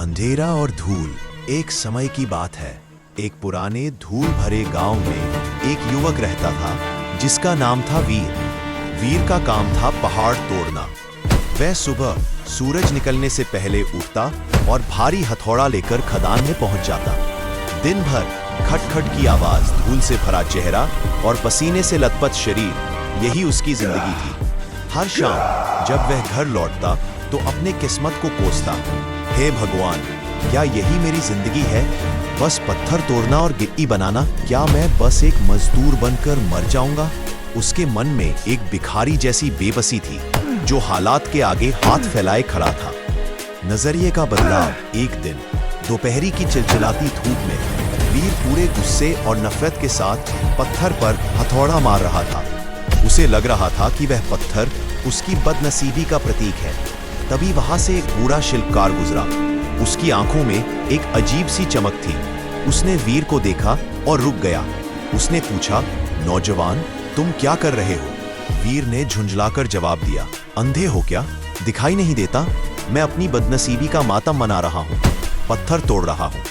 अंधेरा और धूल। एक समय की बात है। एक पुराने धूल भरे गांव में एक युवक रहता था जिसका नाम था वीर। वीर का काम था पहाड़ तोड़ना। वह सुबह सूरज निकलने से पहले उठता और भारी हथौड़ा लेकर खदान में पहुंच जाता। दिन भर खटखट की आवाज, धूल से भरा चेहरा और पसीने से लथपथ शरीर, यही उसकी जिंदगी थी। हर शाम जब वह घर लौटता तो अपने किस्मत को कोसता, हे भगवान, क्या यही मेरी जिंदगी है? बस पत्थर तोड़ना और गिट्टी बनाना। क्या मैं बस एक मजदूर बनकर मर जाऊंगा? उसके मन में एक भिखारी जैसी बेबसी थी जो हालात के आगे हाथ फैलाए खड़ा था। नजरिए का बदलाव। एक दिन दोपहरी की चिलचिलाती धूप में वीर पूरे गुस्से और नफरत के साथ पत्थर पर हथौड़ा मार रहा था। उसे लग रहा था कि वह पत्थर उसकी बदनसीबी का प्रतीक है। तभी वहां से एक बूढ़ा शिल्पकार गुजरा। उसकी आंखों में एक अजीब सी चमक थी। उसने वीर को देखा और रुक गया। उसने पूछा, नौजवान, तुम क्या कर रहे हो? वीर ने झुंझलाकर जवाब दिया, अंधे हो क्या? दिखाई नहीं देता? मैं अपनी बदनसीबी का मातम मना रहा हूँ, पत्थर तोड़ रहा हूँ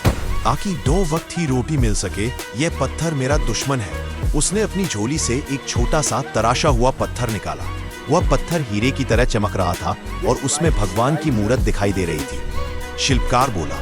ताकि 2 वक्त ही रोटी मिल सके। यह पत्थर मेरा दुश्मन है। उसने अपनी झोली से एक छोटा सा तराशा हुआ पत्थर निकाला। वह पत्थर हीरे की तरह चमक रहा था और उसमें भगवान की मूरत दिखाई दे रही थी। शिल्पकार बोला,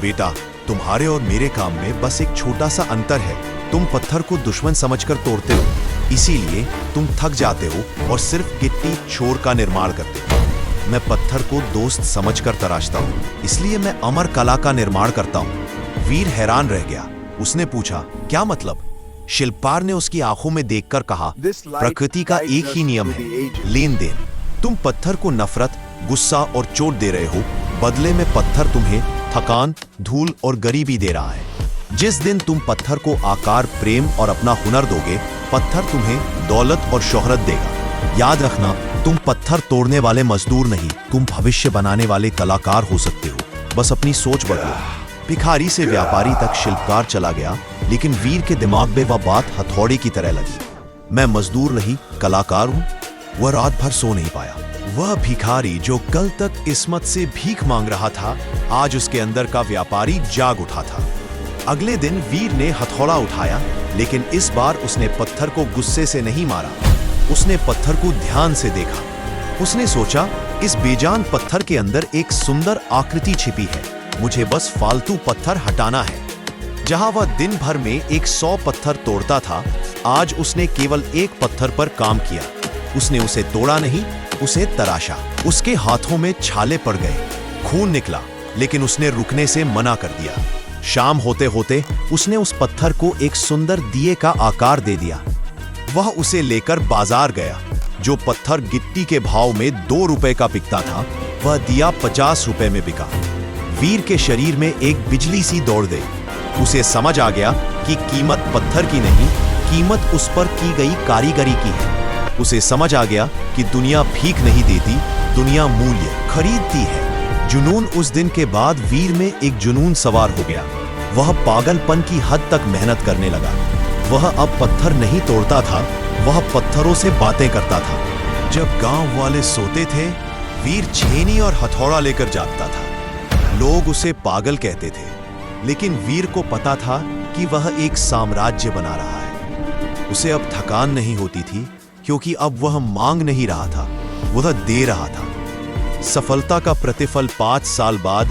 बेटा, तुम्हारे और मेरे काम में बस एक छोटा सा अंतर है। तुम पत्थर को दुश्मन समझकर तोड़ते हो, इसीलिए तुम थक जाते हो और सिर्फ गिट्टी छोर का निर्माण करते हो। मैं पत्थर को दोस्त समझकर तराशता हूँ, इसलिए मैं अमर कला का निर्माण करता हूँ। वीर हैरान रह गया। उसने पूछा, क्या मतलब? शिल्पकार ने उसकी आंखों में देखकर कहा, प्रकृति का एक ही नियम है, लेन देन। तुम पत्थर को नफरत, गुस्सा और चोट दे रहे हो, बदले में पत्थर तुम्हें थकान, धूल और गरीबी दे रहा है। जिस दिन तुम पत्थर को आकार, प्रेम और अपना हुनर दोगे, पत्थर तुम्हें दौलत और शोहरत देगा। याद रखना, तुम पत्थर तोड़ने वाले मजदूर नहीं, तुम भविष्य बनाने वाले कलाकार हो सकते हो। बस अपनी सोच बदलो। भिखारी से व्यापारी तक शिल्पकार चला गया, लेकिन वीर के दिमाग में वह बात हथौड़े की तरह लगी। मैं मजदूर नहीं, कलाकार हूं। वह रात भर सो नहीं पाया। वह भिखारी जो कल तक किस्मत से भीख मांग रहा था, आज उसके अंदर का व्यापारी जाग उठा था। अगले दिन वीर ने हथौड़ा उठाया, लेकिन इस बार उसने पत्थर को गुस्से से नहीं मारा। उसने पत्थर को ध्यान से देखा। उसने सोचा, इस बेजान पत्थर के अंदर एक सुंदर आकृति छिपी है। मुझे बस फालतू पत्थर हटाना है। जहां वह दिन भर में 100 पत्थर तोड़ता था, आज उसने केवल एक पत्थर पर काम किया। उसने उसे तोड़ा नहीं, उसे तराशा। उसके हाथों में छाले पड़ गए, खून निकला, लेकिन उसने रुकने से मना कर दिया। शाम होते होते उसने उस पत्थर को एक सुंदर दिए का आकार दे दिया। वह उसे लेकर बाजार गया। जो पत्थर गिट्टी के भाव में 2 रुपए का बिकता था, वह दिया 50 रुपए में बिका। वीर के शरीर में एक बिजली सी दौड़ गई। उसे समझ आ गया कि कीमत पत्थर की नहीं, कीमत उस पर की गई कारीगरी की है। उसे समझ आ गया कि दुनिया भीख नहीं देती, दुनिया मूल्य खरीदती है। जुनून। उस दिन के बाद वीर में एक जुनून सवार हो गया। वह पागलपन की हद तक मेहनत करने लगा। वह अब पत्थर नहीं तोड़ता था, वह पत्थरों से बातें करता था। जब गांव वाले सोते थे, वीर छेनी और हथौड़ा लेकर जागता था। लोग उसे पागल कहते थे, लेकिन वीर को पता था कि वह एक साम्राज्य बना रहा है। उसे अब थकान नहीं होती थी, क्योंकि अब वह मांग नहीं रहा था, वह दे रहा था। सफलता का प्रतिफल 5 साल बाद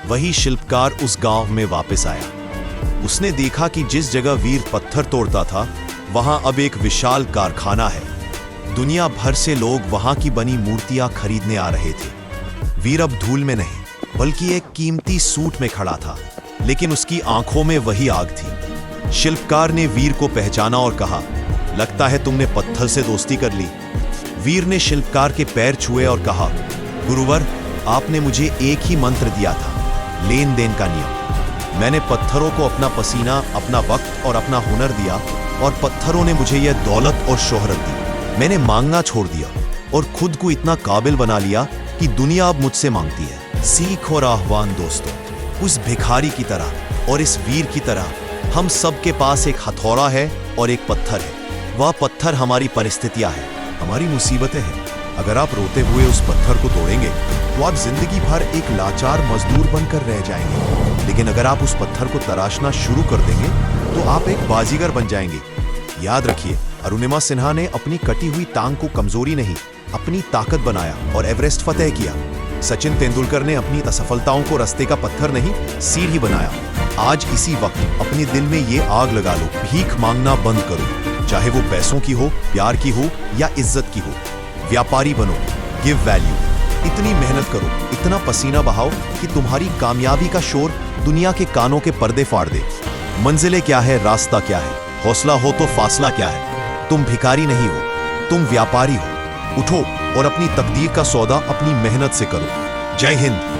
वही शिल्पकार उस गांव में वापस आया। उसने देखा कि जिस जगह वीर पत्थर तोड़ता था, वहां अब एक विशाल कारखाना है। दुनिया भर से लोग वहां की बनी मूर्तियां खरीदने आ रहे थे। वीर अब धूल में नहीं, बल्कि एक कीमती सूट में खड़ा था, लेकिन उसकी आंखों में वही आग थी। शिल्पकार ने वीर को पहचाना और कहा, लगता है तुमने पत्थर से दोस्ती कर ली। वीर ने शिल्पकार के पैर छुए और कहा, गुरुवर, आपने मुझे एक ही मंत्र दिया था, लेन देन का नियम। मैंने पत्थरों को अपना पसीना, अपना वक्त और अपना हुनर दिया, और पत्थरों ने मुझे यह दौलत और शोहरत दी। मैंने मांगना छोड़ दिया और खुद को इतना काबिल बना लिया कि दुनिया अब मुझसे मांगती है। सीख और आह्वान दोस्तों, उस भिखारी की तरह और इस वीर की तरह हम सब के पास एक हथौड़ा है और एक पत्थर है। वह पत्थर हमारी परिस्थितियां हैं, हमारी मुसीबतें हैं। अगर आप रोते हुए उस पत्थर को तोड़ेंगे तो आप जिंदगी भर एक लाचार मजदूर बनकर रह जाएंगे। लेकिन अगर आप उस पत्थर को तराशना शुरू कर देंगे तो आप एक बाजीगर बन जाएंगे। याद रखिए, अरुणिमा सिन्हा ने अपनी कटी हुई टांग को कमजोरी नहीं, अपनी ताकत बनाया और एवरेस्ट फतेह किया। सचिन तेंदुलकर ने अपनी असफलताओं को रास्ते का पत्थर नहीं, सीढ़ी बनाया। आज इसी वक्त अपने दिल में ये आग लगा लो, भीख मांगना बंद करो, चाहे वो पैसों की हो, प्यार की हो या इज्जत की हो। व्यापारी बनो, गिव वैल्यू। इतनी मेहनत करो, इतना पसीना बहाओ कि तुम्हारी कामयाबी का शोर दुनिया के कानों के पर्दे फाड़ दे। मंजिलें क्या है, रास्ता क्या है, हौसला हो तो फासला क्या है। तुम भिखारी नहीं हो, तुम व्यापारी हो। उठो और अपनी तकदीर का सौदा अपनी मेहनत से करो। जय हिंद।